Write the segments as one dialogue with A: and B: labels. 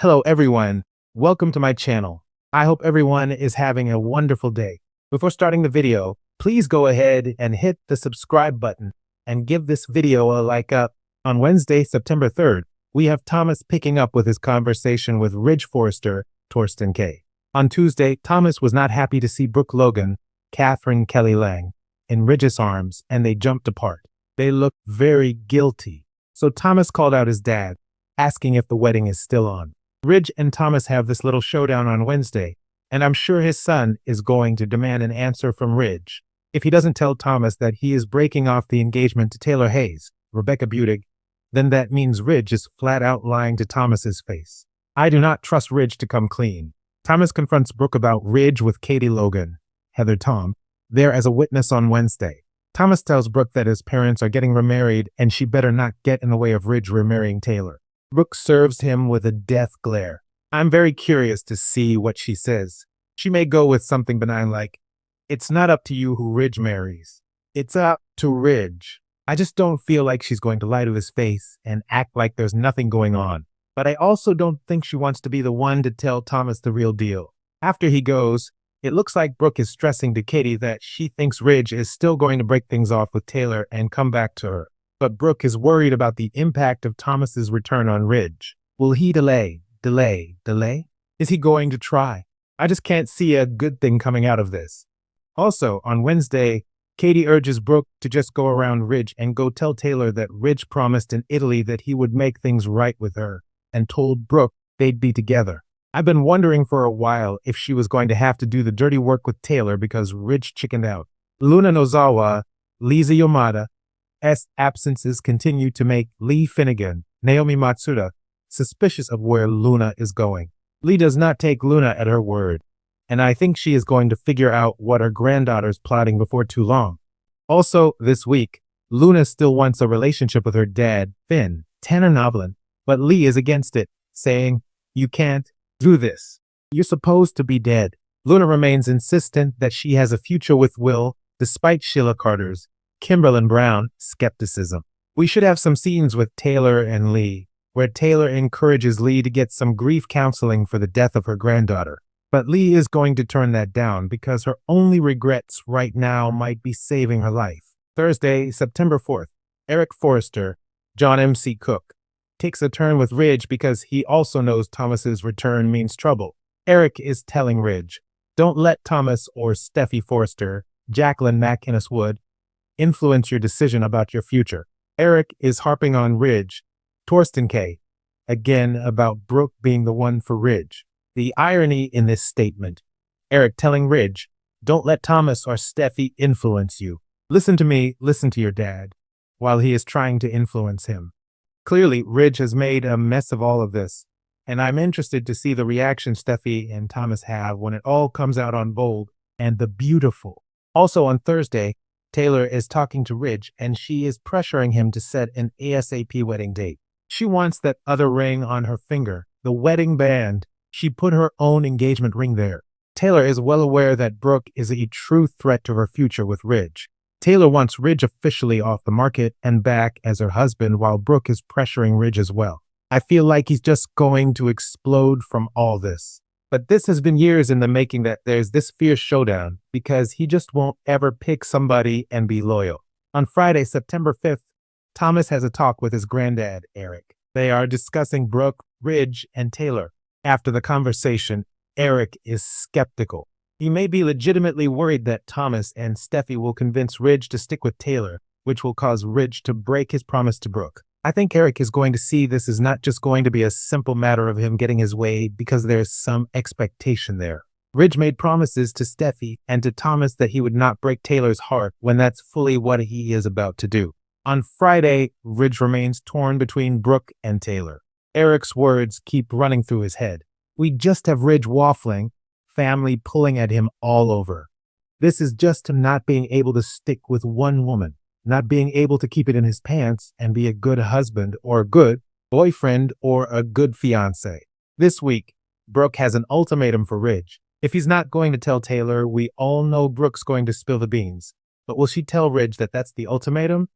A: Hello everyone, welcome to my channel. I hope everyone is having a wonderful day. Before starting the video, please go ahead and hit the subscribe button and give this video a like up. On Wednesday, September 3rd, we have Thomas picking up with his conversation with Ridge Forrester, Torsten K. On Tuesday, Thomas was not happy to see Brooke Logan, Catherine Kelly Lang, in Ridge's arms, and they jumped apart. They looked very guilty. So Thomas called out his dad, asking if the wedding is still on. Ridge and Thomas have this little showdown on Wednesday, and I'm sure his son is going to demand an answer from Ridge. If he doesn't tell Thomas that he is breaking off the engagement to Taylor Hayes, Rebecca Budig, then that means Ridge is flat out lying to Thomas's face. I do not trust Ridge to come clean. Thomas confronts Brooke about Ridge with Katie Logan, Heather Tom, there as a witness on Wednesday. Thomas tells Brooke that his parents are getting remarried and she better not get in the way of Ridge remarrying Taylor. Brooke serves him with a death glare. I'm very curious to see what she says. She may go with something benign like, "It's not up to you who Ridge marries. It's up to Ridge." I just don't feel like she's going to lie to his face and act like there's nothing going on. But I also don't think she wants to be the one to tell Thomas the real deal. After he goes, it looks like Brooke is stressing to Katie that she thinks Ridge is still going to break things off with Taylor and come back to her. But Brooke is worried about the impact of Thomas's return on Ridge. Will he delay? Is he going to try? I just can't see a good thing coming out of this. Also, on Wednesday, Katie urges Brooke to just go around Ridge and go tell Taylor that Ridge promised in Italy that he would make things right with her, and told Brooke they'd be together. I've been wondering for a while if she was going to have to do the dirty work with Taylor because Ridge chickened out. Luna Nozawa, Lisa Yamada's absences continue to make Lee Finnegan, Naomi Matsuda, suspicious of where Luna is going. Lee does not take Luna at her word, and I think she is going to figure out what her granddaughter's plotting before too long. Also, this week, Luna still wants a relationship with her dad, Finn, Tanner Novlin, but Lee is against it, saying, "You can't do this. You're supposed to be dead." Luna remains insistent that she has a future with Will, despite Sheila Carter's, Kimberlyn Brown, skepticism. We should have some scenes with Taylor and Lee, where Taylor encourages Lee to get some grief counseling for the death of her granddaughter. But Lee is going to turn that down because her only regrets right now might be saving her life. Thursday, September 4th, Eric Forrester, John M.C. Cook, takes a turn with Ridge because he also knows Thomas's return means trouble. Eric is telling Ridge, "Don't let Thomas or Steffi Forrester, Jacqueline McInnes Wood, influence your decision about your future." Eric is harping on Ridge, Torsten K., again about Brooke being the one for Ridge. The irony in this statement, Eric telling Ridge, "Don't let Thomas or Steffi influence you. Listen to me, listen to your dad," while he is trying to influence him. Clearly, Ridge has made a mess of all of this, and I'm interested to see the reaction Steffi and Thomas have when it all comes out on Bold and the Beautiful. Also on Thursday, Taylor is talking to Ridge and she is pressuring him to set an ASAP wedding date. She wants that other ring on her finger, the wedding band. She put her own engagement ring there. Taylor is well aware that Brooke is a true threat to her future with Ridge. Taylor wants Ridge officially off the market and back as her husband while Brooke is pressuring Ridge as well. I feel like he's just going to explode from all this. But this has been years in the making that there's this fierce showdown because he just won't ever pick somebody and be loyal. On Friday, September 5th, Thomas has a talk with his granddad, Eric. They are discussing Brooke, Ridge, and Taylor. After the conversation, Eric is skeptical. He may be legitimately worried that Thomas and Steffi will convince Ridge to stick with Taylor, which will cause Ridge to break his promise to Brooke. I think Eric is going to see this as not just going to be a simple matter of him getting his way because there's some expectation there. Ridge made promises to Steffi and to Thomas that he would not break Taylor's heart when that's fully what he is about to do. On Friday, Ridge remains torn between Brooke and Taylor. Eric's words keep running through his head. We just have Ridge waffling, family pulling at him all over. This is just him not being able to stick with one woman, not being able to keep it in his pants and be a good husband or a good boyfriend or a good fiance. This week, Brooke has an ultimatum for Ridge. If he's not going to tell Taylor, we all know Brooke's going to spill the beans. But will she tell Ridge that that's the ultimatum?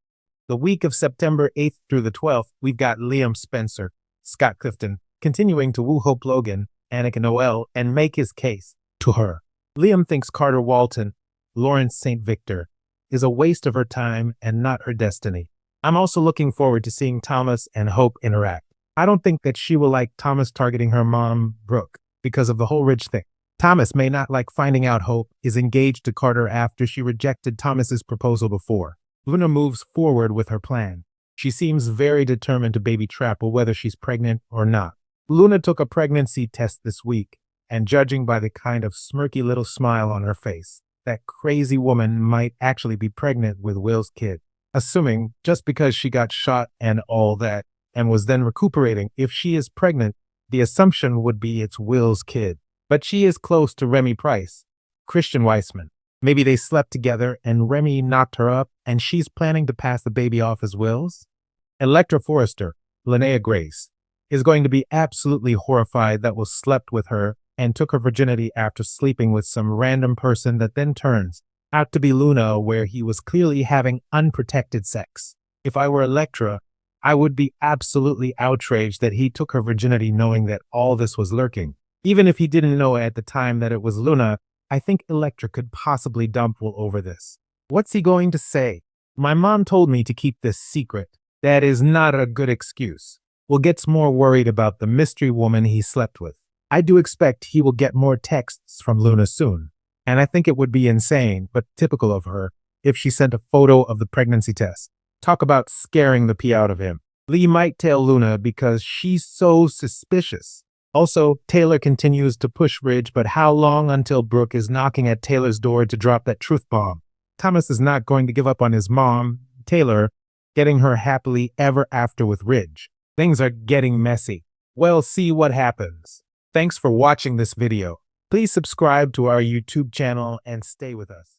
A: The week of September 8th through the 12th, we've got Liam Spencer, Scott Clifton, continuing to woo Hope Logan, Annika Noel, and make his case to her. Liam thinks Carter Walton, Lawrence St. Victor, is a waste of her time and not her destiny. I'm also looking forward to seeing Thomas and Hope interact. I don't think that she will like Thomas targeting her mom, Brooke, because of the whole Ridge thing. Thomas may not like finding out Hope is engaged to Carter after she rejected Thomas's proposal before. Luna moves forward with her plan. She seems very determined to baby trap whether she's pregnant or not. Luna took a pregnancy test this week, and judging by the kind of smirky little smile on her face, that crazy woman might actually be pregnant with Will's kid. Assuming just because she got shot and all that, and was then recuperating, if she is pregnant, the assumption would be it's Will's kid. But she is close to Remy Price, Christian Weissman. Maybe they slept together and Remy knocked her up and she's planning to pass the baby off as Will's? Electra Forrester, Linnea Grace, is going to be absolutely horrified that Will slept with her and took her virginity after sleeping with some random person that then turns out to be Luna, where he was clearly having unprotected sex. If I were Electra, I would be absolutely outraged that he took her virginity knowing that all this was lurking. Even if he didn't know at the time that it was Luna, I think Electra could possibly dump Will over this. What's he going to say? My mom told me to keep this secret. That is not a good excuse. Will gets more worried about the mystery woman he slept with. I do expect he will get more texts from Luna soon. And I think it would be insane, but typical of her, if she sent a photo of the pregnancy test. Talk about scaring the pee out of him. Lee might tell Luna because she's so suspicious. Also, Taylor continues to push Ridge, but how long until Brooke is knocking at Taylor's door to drop that truth bomb? Thomas is not going to give up on his mom, Taylor, getting her happily ever after with Ridge. Things are getting messy. We'll see what happens. Thanks for watching this video. Please subscribe to our YouTube channel and stay with us.